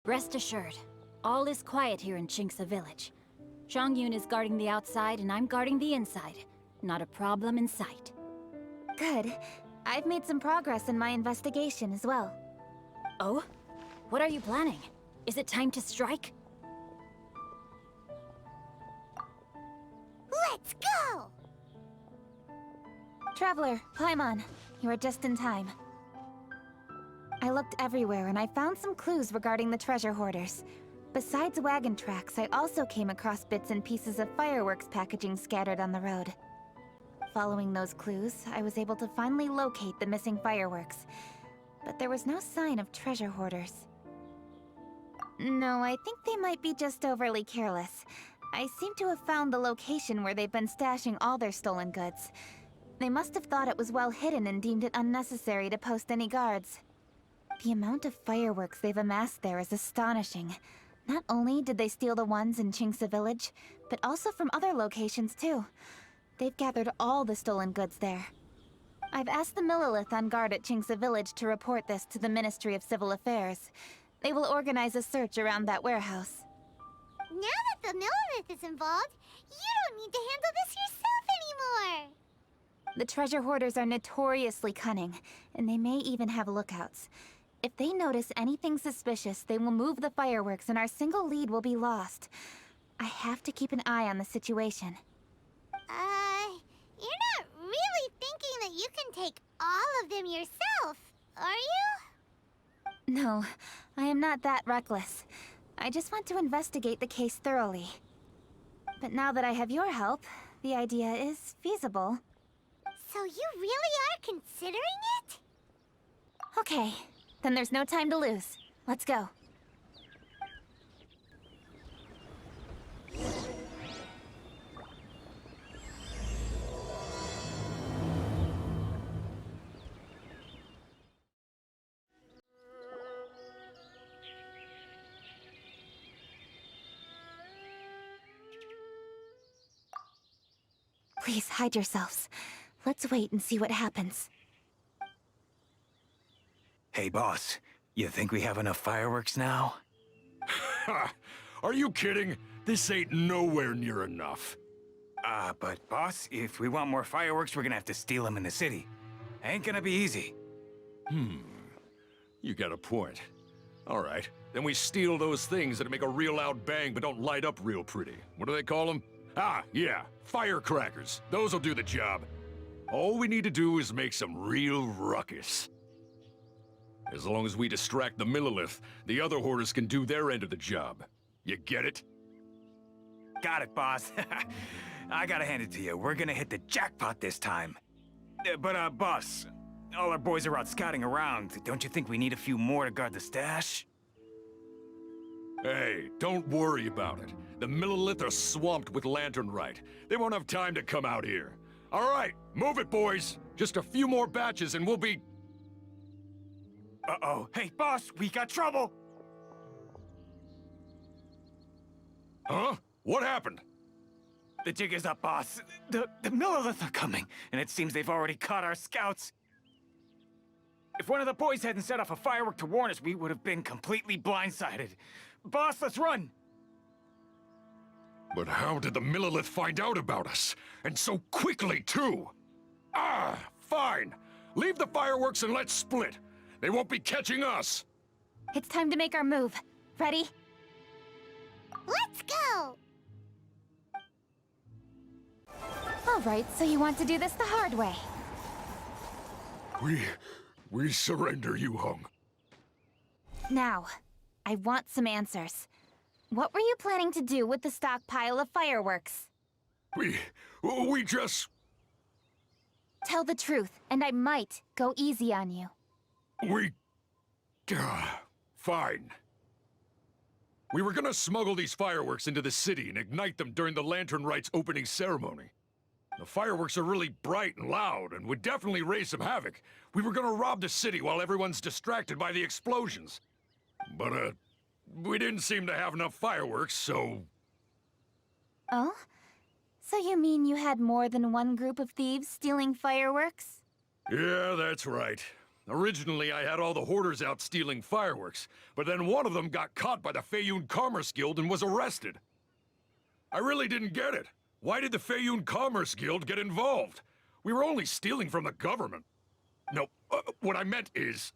Rest assured, all is quiet here in Qingce village. Chongyun is guarding the outside and I'm guarding the inside. Not a problem in sight. Good. I've made some progress in my investigation as well. Oh? What are you planning? Is it time to strike? Let's go! Traveler, Paimon, you are just in time. I looked everywhere and I found some clues regarding the Treasure Horders. Besides wagon tracks, I also came across bits and pieces of fireworks packaging scattered on the road. Following those clues, I was able to finally locate the missing fireworks. But there was no sign of Treasure Horders. No, I think they might be just overly careless. I seem to have found the location where they've been stashing all their stolen goods. They must have thought it was well hidden and deemed it unnecessary to post any guards. The amount of fireworks they've amassed there is astonishing. Not only did they steal the ones in Qingce village, but also from other locations too. They've gathered all the stolen goods there. I've asked the Millilith on guard at Qingce village to report this to the Ministry of Civil Affairs. They will organize a search around that warehouse. Now that the Millilith is involved, you don't need to handle this yourself anymore! The Treasure Hoarders are notoriously cunning, and they may even have lookouts. If they notice anything suspicious, they will move the fireworks and our single lead will be lost. I have to keep an eye on the situation. You're not really thinking that you can take all of them yourself, are you? No, I am not that reckless. I just want to investigate the case thoroughly. But now that I have your help, the idea is feasible. So you really are considering it? Okay, then there's no time to lose. Let's go. Please hide yourselves. Let's wait and see what happens. Hey, boss. You think we have enough fireworks now? Ha! Are you kidding? This ain't nowhere near enough. But boss, if we want more fireworks, we're gonna have to steal them in the city. Ain't gonna be easy. You got a point. All right, then we steal those things that make a real loud bang but don't light up real pretty. What do they call them? Ah, yeah, firecrackers. Those'll do the job. All we need to do is make some real ruckus. As long as we distract the Millilith, the other Hoarders can do their end of the job. You get it? Got it, boss. I gotta hand it to you. We're gonna hit the jackpot this time. But boss, all our boys are out scouting around. Don't you think we need a few more to guard the stash? Hey, don't worry about it. The Millilith are swamped with lantern Rite. They won't have time to come out here. All right, move it, boys. Just a few more batches and we'll be... Uh-oh. Hey, boss, we got trouble! Huh? What happened? The jig is up, boss. The Millilith are coming, and it seems they've already caught our scouts. If one of the boys hadn't set off a firework to warn us, we would have been completely blindsided. Boss, let's run! But how did the Millilith find out about us? And so quickly, too! Ah, fine. Leave the fireworks and let's split. They won't be catching us. It's time to make our move. Ready? Let's go! All right, so you want to do this the hard way. We surrender, Yu-Hung. Now, I want some answers. What were you planning to do with the stockpile of fireworks? We just... Tell the truth, and I might go easy on you. Fine. We were gonna smuggle these fireworks into the city and ignite them during the Lantern Rite's opening ceremony. The fireworks are really bright and loud and would definitely raise some havoc. We were gonna rob the city while everyone's distracted by the explosions. But, we didn't seem to have enough fireworks, so... Oh? So you mean you had more than one group of thieves stealing fireworks? Yeah, that's right. Originally, I had all the hoarders out stealing fireworks, but then one of them got caught by the Feiyun Commerce Guild and was arrested. I really didn't get it. Why did the Feiyun Commerce Guild get involved? We were only stealing from the government. No, what I meant is,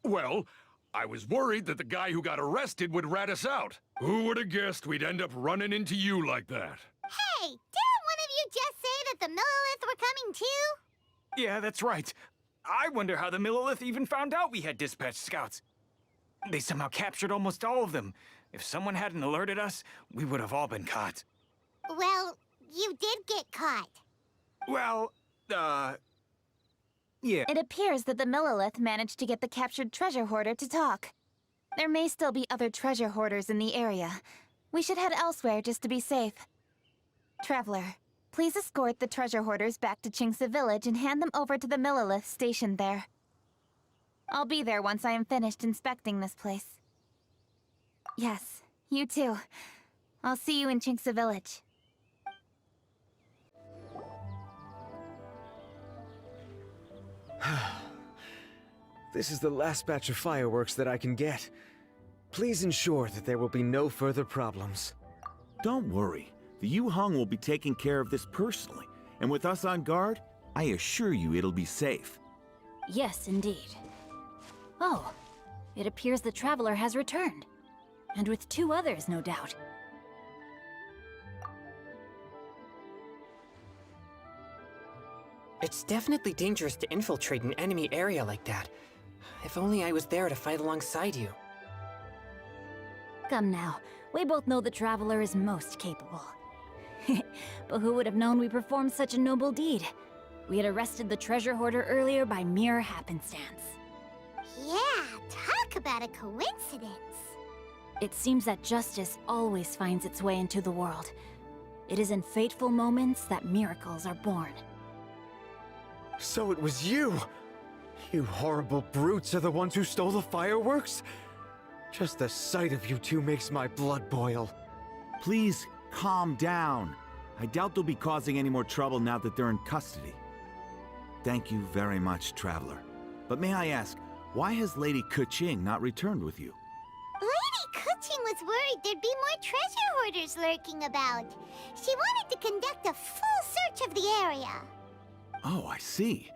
well, I was worried that the guy who got arrested would rat us out. Who would have guessed we'd end up running into you like that? Hey, didn't one of you just say that the Millilith were coming too? Yeah, that's right. I wonder how the Millilith even found out we had dispatched scouts. They somehow captured almost all of them. If someone hadn't alerted us, we would have all been caught. Well, you did get caught. Well, yeah. It appears that the Millilith managed to get the captured treasure hoarder to talk. There may still be other treasure hoarders in the area. We should head elsewhere just to be safe. Traveler, please escort the treasure hoarders back to Qingce village and hand them over to the Millilith stationed there. I'll be there once I am finished inspecting this place. Yes, you too. I'll see you in Qingce village. This is the last batch of fireworks that I can get. Please ensure that there will be no further problems. Don't worry. The Yu Hong will be taking care of this personally. And with us on guard, I assure you it'll be safe. Yes, indeed. Oh, it appears the Traveler has returned. And with 2 others, no doubt. It's definitely dangerous to infiltrate an enemy area like that. If only I was there to fight alongside you. Come now, we both know the Traveler is most capable. But who would have known we performed such a noble deed? We had arrested the treasure hoarder earlier by mere happenstance. Yeah, talk about a coincidence. It seems that justice always finds its way into the world. It is in fateful moments that miracles are born. So it was you! You horrible brutes are the ones who stole the fireworks? Just the sight of you two makes my blood boil. Please, calm down. I doubt they'll be causing any more trouble now that they're in custody. Thank you very much, Traveler. But may I ask, why has Lady Keqing not returned with you? Lady Keqing was worried there'd be more treasure hoarders lurking about. She wanted to conduct a full search of the area. Oh, I see.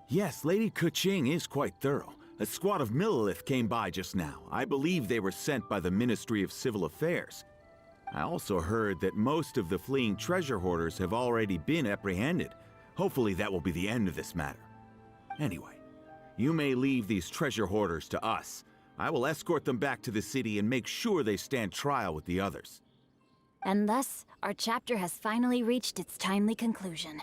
Yes, Lady Keqing is quite thorough. A squad of Millilith came by just now. I believe they were sent by the Ministry of Civil Affairs. I also heard that most of the fleeing treasure hoarders have already been apprehended. Hopefully that will be the end of this matter. Anyway, you may leave these treasure hoarders to us. I will escort them back to the city and make sure they stand trial with the others. And thus, our chapter has finally reached its timely conclusion.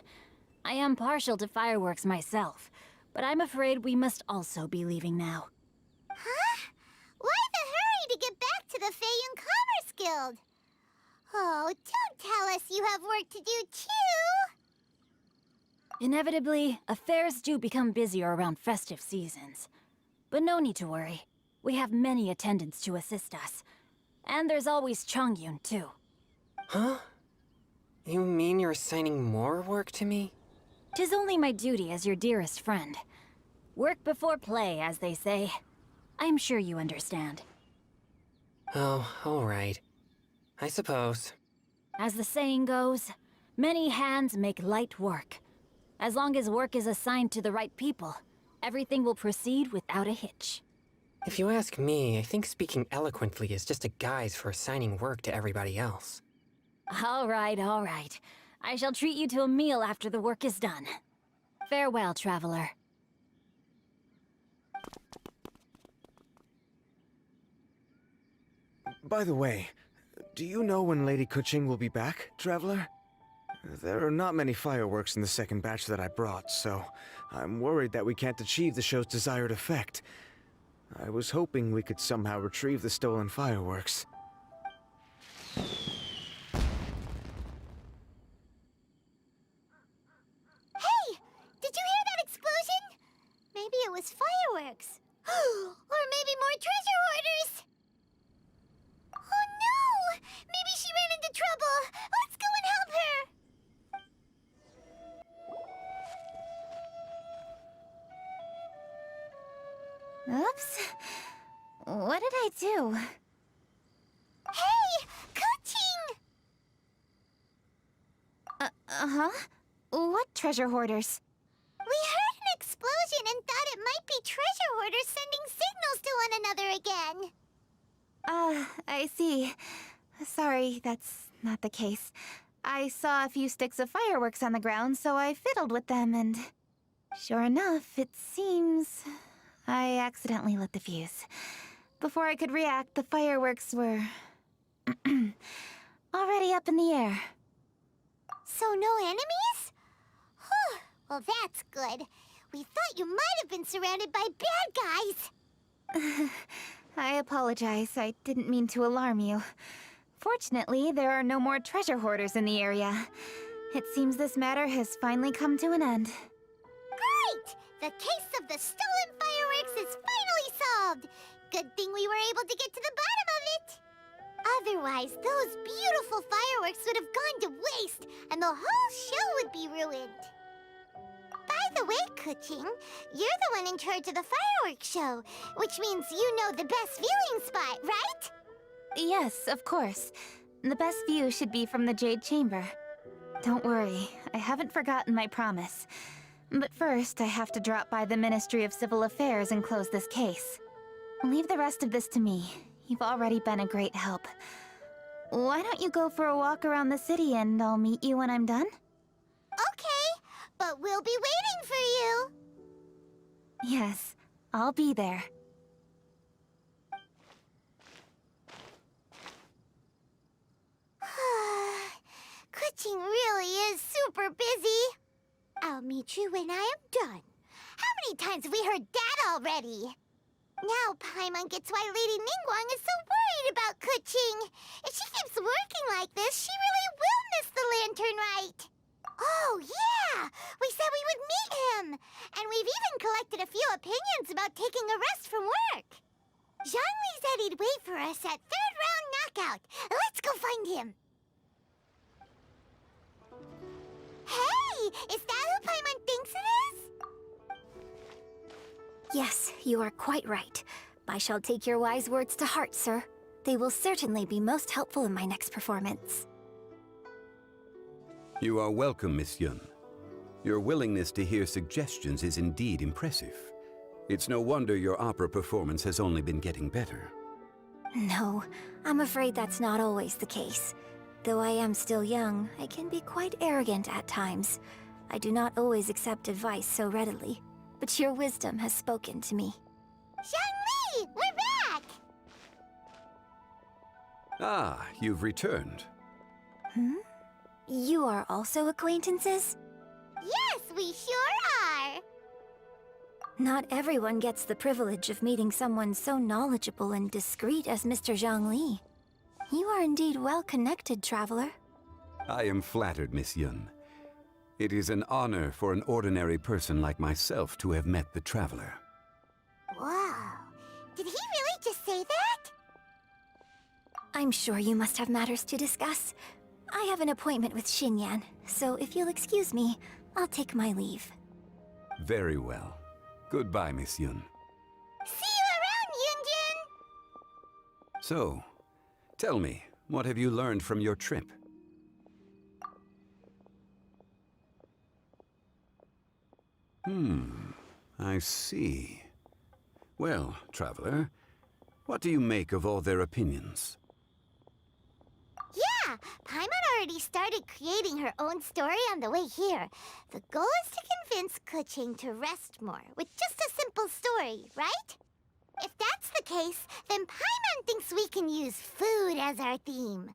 I am partial to fireworks myself, but I'm afraid we must also be leaving now. Huh? Why the hurry to get back to the Feiyun Commerce Guild? Oh, don't tell us you have work to do too! Inevitably, affairs do become busier around festive seasons. But no need to worry. We have many attendants to assist us. And there's always Chongyun, too. Huh? You mean you're assigning more work to me? 'Tis only my duty as your dearest friend. Work before play, as they say. I'm sure you understand. Oh, all right. I suppose. As the saying goes, many hands make light work. As long as work is assigned to the right people, everything will proceed without a hitch. If you ask me, I think speaking eloquently is just a guise for assigning work to everybody else. All right, all right. I shall treat you to a meal after the work is done. Farewell, Traveler. By the way, do you know when Lady Keqing will be back, Traveler? There are not many fireworks in the second batch that I brought, so I'm worried that we can't achieve the show's desired effect. I was hoping we could somehow retrieve the stolen fireworks. Hey! Did you hear that explosion? Maybe it was fireworks. Or maybe more treasure hoarders! Oh no! Maybe she ran into trouble! Let's go and help her! Oops. What did I do? Hey! Keqing! Uh-huh? What treasure hoarders? We heard an explosion and thought it might be treasure hoarders sending signals to one another again. I see. Sorry, that's not the case. I saw a few sticks of fireworks on the ground, so I fiddled with them, and... Sure enough, it seems... I accidentally lit the fuse. Before I could react, the fireworks were... already up in the air. So no enemies? Whew, well that's good. We thought you might have been surrounded by bad guys. I apologize. I didn't mean to alarm you. Fortunately, there are no more treasure hoarders in the area. It seems this matter has finally come to an end. Great! The case of the stolen fireworks is finally solved. Good thing we were able to get to the bottom of it. Otherwise, those beautiful fireworks would have gone to waste, and the whole show would be ruined. By the way, Keqing, you're the one in charge of the fireworks show, which means you know the best viewing spot, right? Yes, of course. The best view should be from the Jade Chamber. Don't worry, I haven't forgotten my promise. But first, I have to drop by the Ministry of Civil Affairs and close this case. Leave the rest of this to me. You've already been a great help. Why don't you go for a walk around the city and I'll meet you when I'm done? Okay, but we'll be waiting for you. Yes, I'll be there. Keqing really is super busy. I'll meet you when I am done. How many times have we heard that already? Now Paimon gets why Lady Ningguang is so worried about Keqing. If she keeps working like this, she really will miss the lantern rite. Oh, yeah! We said we would meet him! And we've even collected a few opinions about taking a rest from work. Zhongli said he'd wait for us at third round knockout. Let's go find him. Hey! Is that who Paimon thinks it is? Yes, you are quite right. I shall take your wise words to heart, sir. They will certainly be most helpful in my next performance. You are welcome, Miss Yun. Your willingness to hear suggestions is indeed impressive. It's no wonder your opera performance has only been getting better. No, I'm afraid that's not always the case. Though I am still young, I can be quite arrogant at times. I do not always accept advice so readily, but your wisdom has spoken to me. Zhongli! We're back! Ah, you've returned. Hmm? You are also acquaintances? Yes, we sure are! Not everyone gets the privilege of meeting someone so knowledgeable and discreet as Mr. Zhongli. You are indeed well connected, Traveler. I am flattered, Miss Yun. It is an honor for an ordinary person like myself to have met the Traveler. Wow. Did he really just say that? I'm sure you must have matters to discuss. I have an appointment with Xinyan, so if you'll excuse me, I'll take my leave. Very well. Goodbye, Miss Yun. See you around, Yunjin! So, tell me, what have you learned from your trip? I see. Well, Traveler, what do you make of all their opinions? Yeah, Paimon already started creating her own story on the way here. The goal is to convince Keqing to rest more with just a simple story, right? If that's the case, then Paimon thinks we can use food as our theme.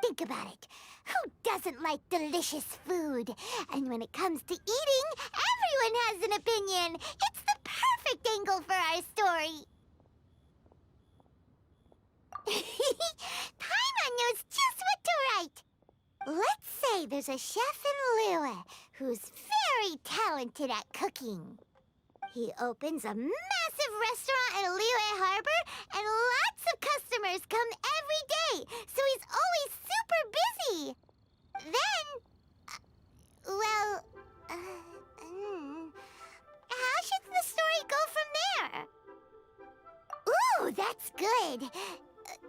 Think about it. Who doesn't like delicious food? And when it comes to eating, everyone has an opinion. It's the perfect angle for our story. Paimon knows just what to write. Let's say there's a chef in Liyue who's very talented at cooking. He opens a massive restaurant at Liyue Harbor, and lots of customers come every day, so he's always super busy. Then, how should the story go from there?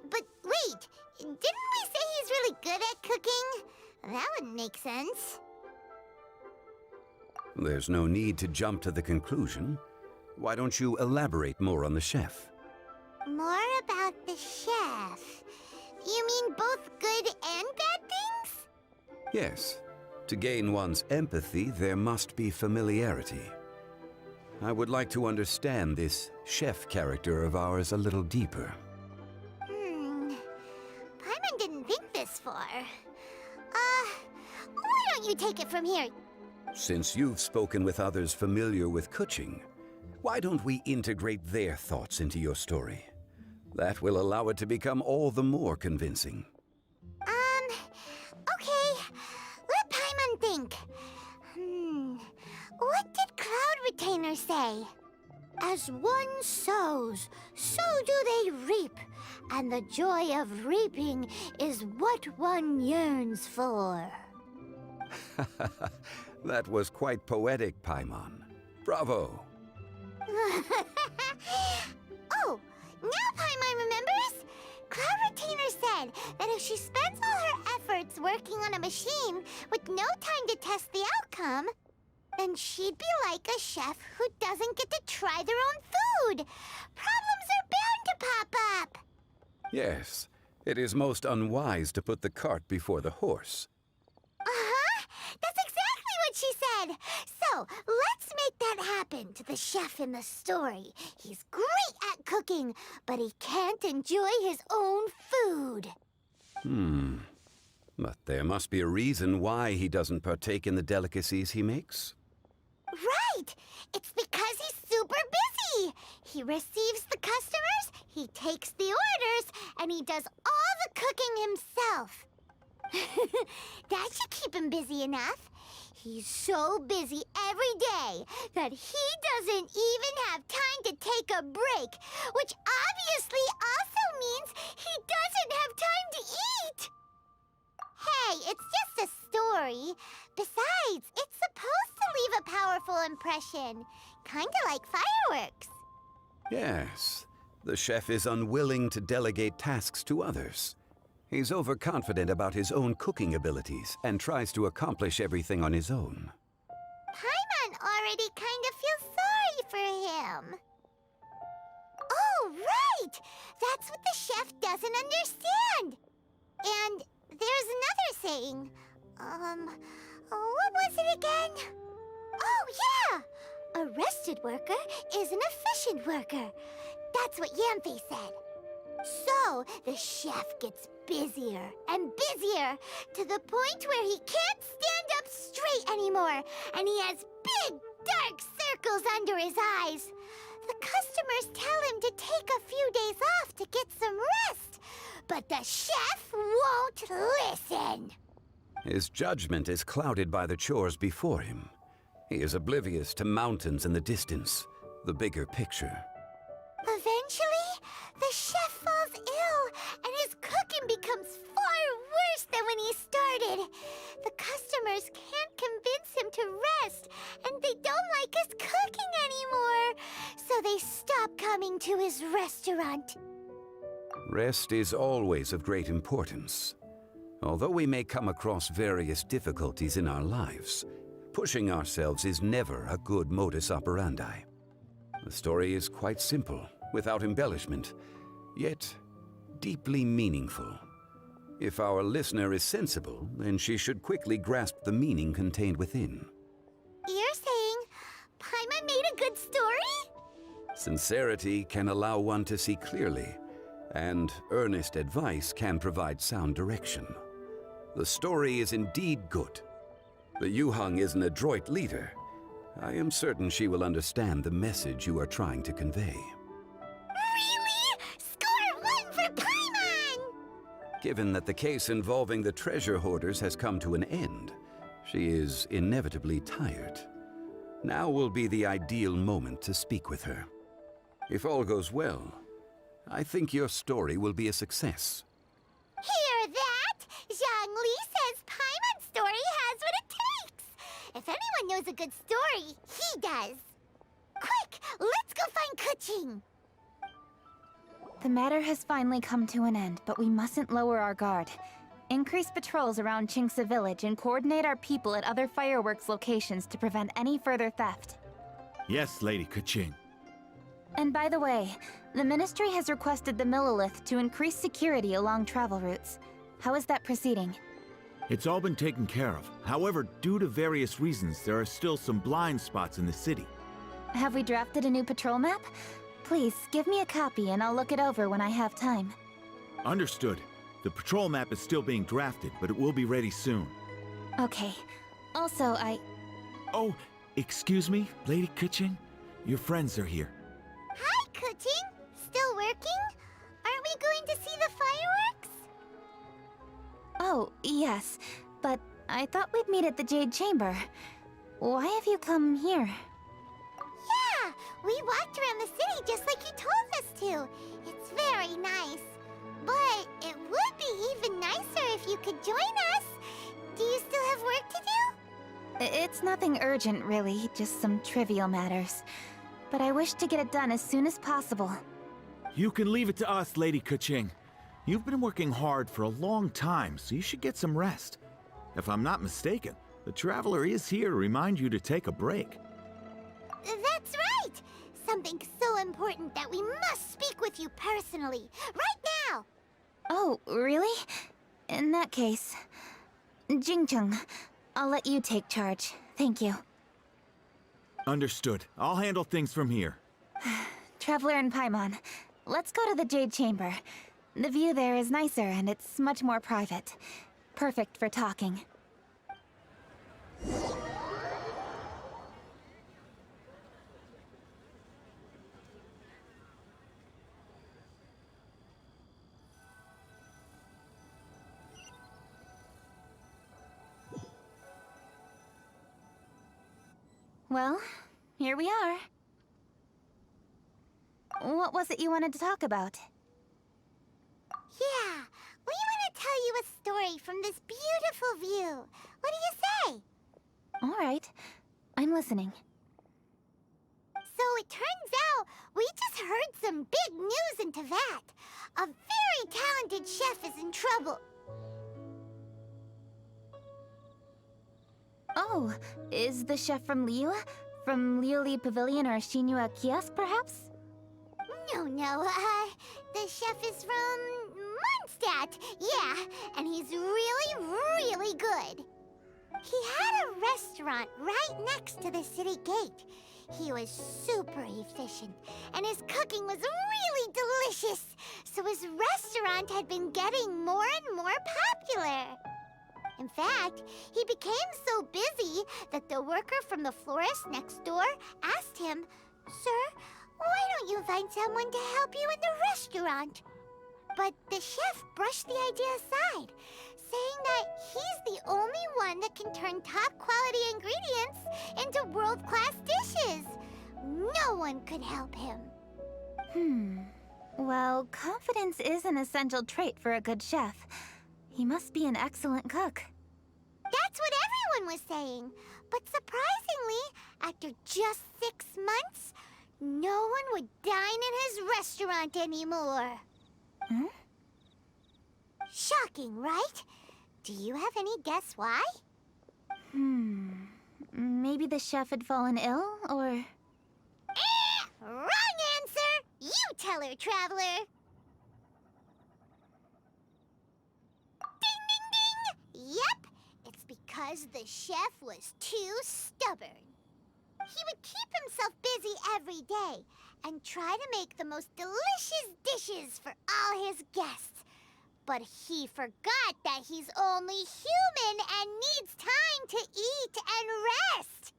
But wait, didn't we say he's really good at cooking? That wouldn't make sense. There's no need to jump to the conclusion. Why don't you elaborate more on the chef? More about the chef. You mean both good and bad things? Yes. To gain one's empathy, there must be familiarity. I would like to understand this chef character of ours a little deeper. Paimon didn't think this far. Why don't you take it from here? Since you've spoken with others familiar with Keqing, why don't we integrate their thoughts into your story? That will allow it to become all the more convincing. Okay. Let Paimon think. What did Cloud Retainer say? As one sows, so do they reap. And the joy of reaping is what one yearns for. That was quite poetic, Paimon. Bravo! Oh, now Paimon remembers? Cloud Retainer said that if she spends all her efforts working on a machine with no time to test the outcome, then she'd be like a chef who doesn't get to try their own food. Problems are bound to pop up. Yes, it is most unwise to put the cart before the horse. Uh-huh. That's exactly what she said. So, let's make that happen to the chef in the story. He's great at cooking, but he can't enjoy his own food. But there must be a reason why he doesn't partake in the delicacies he makes. Right! It's because he's super busy. He receives the customers, he takes the orders, and he does all the cooking himself. That should keep him busy enough. He's so busy every day that he doesn't even have time to take a break, which obviously also means he doesn't have time to eat. Hey, it's just a story. Besides, it's supposed to leave a powerful impression. Kinda like fireworks. Yes, the chef is unwilling to delegate tasks to others. He's overconfident about his own cooking abilities and tries to accomplish everything on his own. Paimon already kind of feels sorry for him. Oh, right! That's what the chef doesn't understand. And there's another saying. What was it again? Oh, yeah! A rested worker is an efficient worker. That's what Yanfei said. So, the chef gets busier and busier to the point where he can't stand up straight anymore, and he has big, dark circles under his eyes. The customers tell him to take a few days off to get some rest, but the chef won't listen. His judgment is clouded by the chores before him. He is oblivious to mountains in the distance, the bigger picture. Eventually, the chef falls ill, and his cooking becomes far worse than when he started. The customers can't convince him to rest, and they don't like his cooking anymore, so they stop coming to his restaurant. Rest is always of great importance. Although we may come across various difficulties in our lives, pushing ourselves is never a good modus operandi. The story is quite simple, without embellishment, yet deeply meaningful. If our listener is sensible, then she should quickly grasp the meaning contained within. You're saying Paimon made a good story? Sincerity can allow one to see clearly, and earnest advice can provide sound direction. The story is indeed good. The Yuheng is an adroit leader. I am certain she will understand the message you are trying to convey. Really? Score 1 for Paimon! Given that the case involving the Treasure Horders has come to an end, she is inevitably tired. Now will be the ideal moment to speak with her. If all goes well, I think your story will be a success. Hear that? Zhongli says Paimon's story has what it takes. If anyone knows a good story, he does. Quick, let's go find Keqing. The matter has finally come to an end, but we mustn't lower our guard. Increase patrols around Qingci village and coordinate our people at other fireworks locations to prevent any further theft. Yes, Lady Keqing. And by the way, the Ministry has requested the Millilith to increase security along travel routes. How is that proceeding? It's all been taken care of. However, due to various reasons, there are still some blind spots in the city. Have we drafted a new patrol map? Please, give me a copy and I'll look it over when I have time. Understood. The patrol map is still being drafted, but it will be ready soon. Okay. Also, Oh, excuse me, Lady Keqing? Your friends are here. Hi, Keqing. Still working? Aren't we going to see the fireworks? Oh, yes. But I thought we'd meet at the Jade Chamber. Why have you come here? Yeah, we walked around the city just like you told us to. It's very nice. But it would be even nicer if you could join us. Do you still have work to do? It's nothing urgent, really. Just some trivial matters. But I wish to get it done as soon as possible. You can leave it to us, Lady Keqing. You've been working hard for a long time, so you should get some rest. If I'm not mistaken, the Traveler is here to remind you to take a break. That's right! Something so important that we must speak with you personally, right now! Oh, really? In that case... Xingqiu, I'll let you take charge. Thank you. Understood. I'll handle things from here. Traveler and Paimon, let's go to the Jade Chamber. The view there is nicer and it's much more private. Perfect for talking. Well, here we are. What was it you wanted to talk about? Yeah, we want to tell you a story from this beautiful view. What do you say? All right, I'm listening. So it turns out we just heard some big news in Teyvat. A very talented chef is in trouble. Oh, is the chef from Liu? From Liuli Pavilion or Xinyu Kiosk, perhaps? No, the chef is from Mondstadt. Yeah, and he's really, really good. He had a restaurant right next to the city gate. He was super efficient, and his cooking was really delicious. So his restaurant had been getting more and more popular. In fact, he became so busy that the worker from the florist next door asked him, "Sir, why don't you find someone to help you in the restaurant?" But the chef brushed the idea aside, saying that he's the only one that can turn top-quality ingredients into world-class dishes. No one could help him. Well, confidence is an essential trait for a good chef. He must be an excellent cook. That's what everyone was saying. But surprisingly, after just 6 months, no one would dine in his restaurant anymore. Shocking, right? Do you have any guess why? Maybe the chef had fallen ill, or... Wrong answer! You tell her, Traveler! Ding, ding, ding! Yep, it's because the chef was too stubborn. He would keep himself busy every day and try to make the most delicious dishes for all his guests. But he forgot that he's only human and needs time to eat and rest.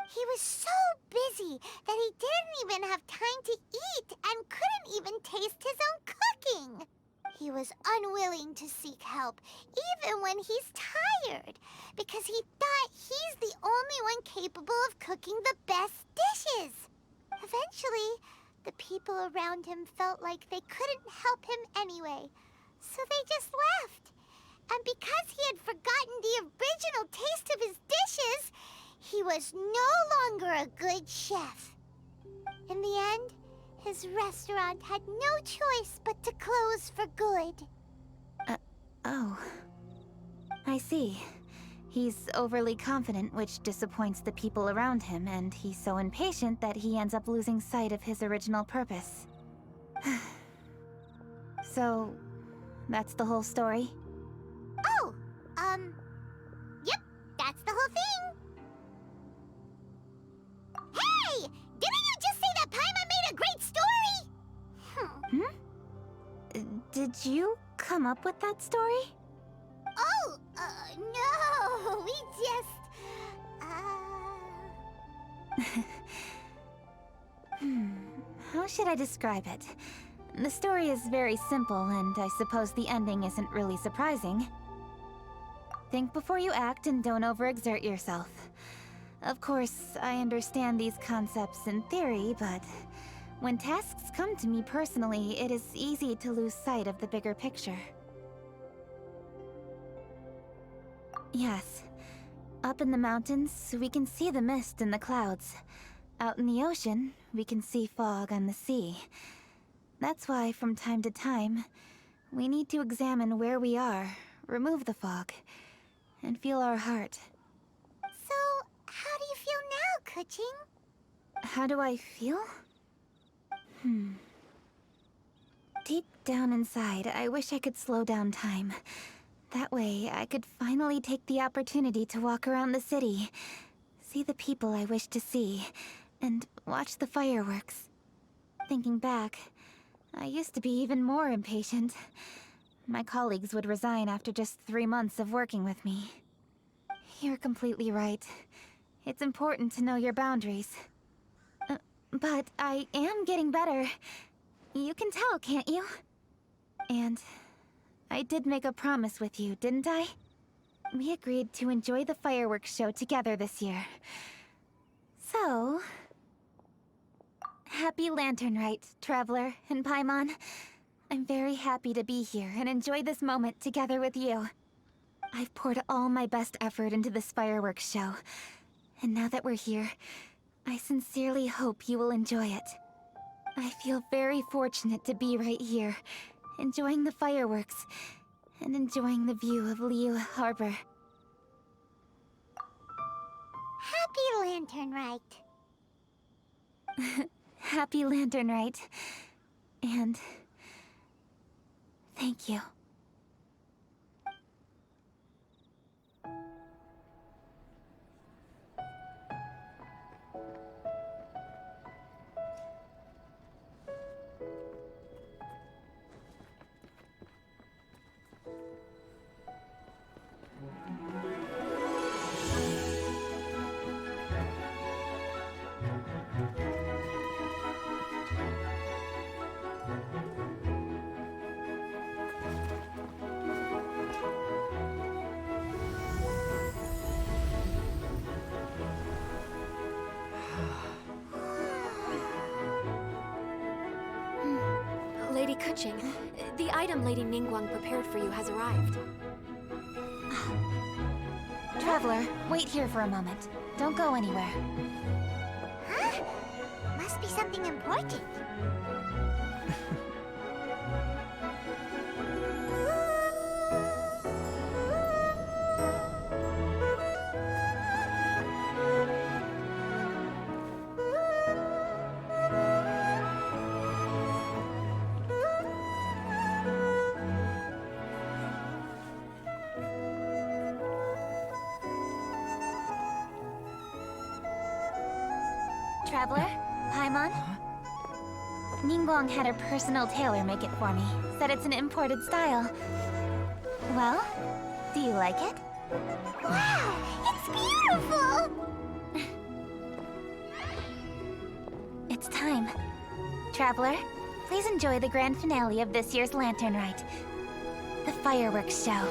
He was so busy that he didn't even have time to eat and couldn't even taste his own cooking. He was unwilling to seek help, even when he's tired, because he thought he's the only one capable of cooking the best dishes. Eventually, the people around him felt like they couldn't help him anyway, so they just left. And because he had forgotten the original taste of his dishes, he was no longer a good chef. In the end, His restaurant had no choice but to close for good. Oh. I see. He's overly confident, which disappoints the people around him, and he's so impatient that he ends up losing sight of his original purpose. So, that's the whole story? Oh, yep, that's the whole thing. Hey! Didn't you just say that Paimon made a great story? Did you come up with that story? Oh, no, we just, How should I describe it? The story is very simple, and I suppose the ending isn't really surprising. Think before you act and don't overexert yourself. Of course, I understand these concepts in theory, but when tasks come to me personally, it is easy to lose sight of the bigger picture. Yes. Up in the mountains, we can see the mist in the clouds. Out in the ocean, we can see fog on the sea. That's why, from time to time, we need to examine where we are, remove the fog, and feel our heart. So, how do you feel now, Keqing? How do I feel? Deep down inside, I wish I could slow down time. That way, I could finally take the opportunity to walk around the city, see the people I wish to see, and watch the fireworks. Thinking back, I used to be even more impatient. My colleagues would resign after just 3 months of working with me. You're completely right. It's important to know your boundaries. But I am getting better. You can tell, can't you? And I did make a promise with you, didn't I? We agreed to enjoy the fireworks show together this year. So, happy Lantern Rite, Traveler and Paimon. I'm very happy to be here and enjoy this moment together with you. I've poured all my best effort into this fireworks show, and now that we're here, I sincerely hope you will enjoy it. I feel very fortunate to be right here, enjoying the fireworks, and enjoying the view of Liu Harbor. Happy Lantern Rite. Happy Lantern Rite. And thank you. Lady Keqing, the item Lady Ningguang prepared for you has arrived. Traveler, wait here for a moment. Don't go anywhere. Huh? Must be something important. Traveler? Paimon? Ningguang had her personal tailor make it for me. Said it's an imported style. Well, do you like it? Wow, it's beautiful! It's time. Traveler, please enjoy the grand finale of this year's Lantern Rite. The fireworks show.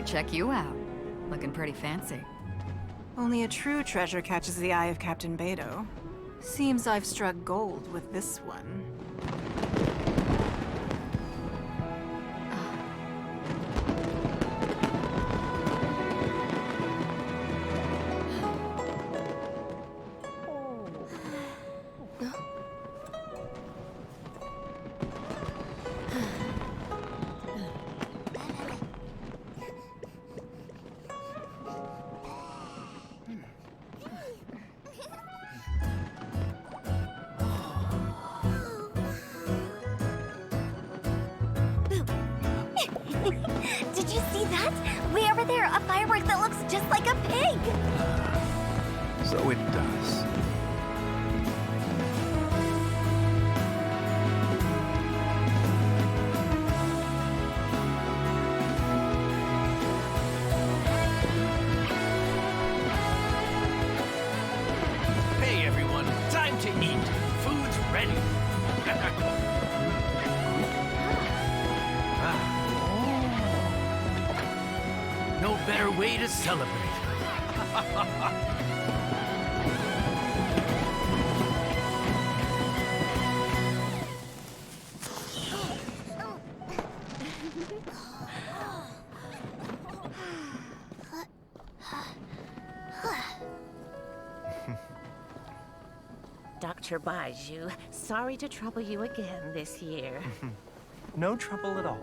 Check you out. Looking pretty fancy. Only a true treasure catches the eye of Captain Beidou. Seems I've struck gold with this one. Did you see that? Way over there, a firework that looks just like a pig! So it does. Hey everyone, time to eat. Food's ready. No better way to celebrate. Dr. Baizu, sorry to trouble you again this year. No trouble at all.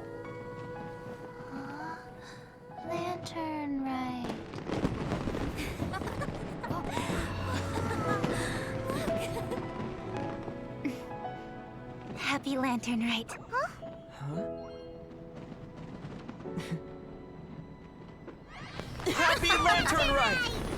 Lantern Rite. Happy Lantern Rite. Huh? Happy Lantern Rite!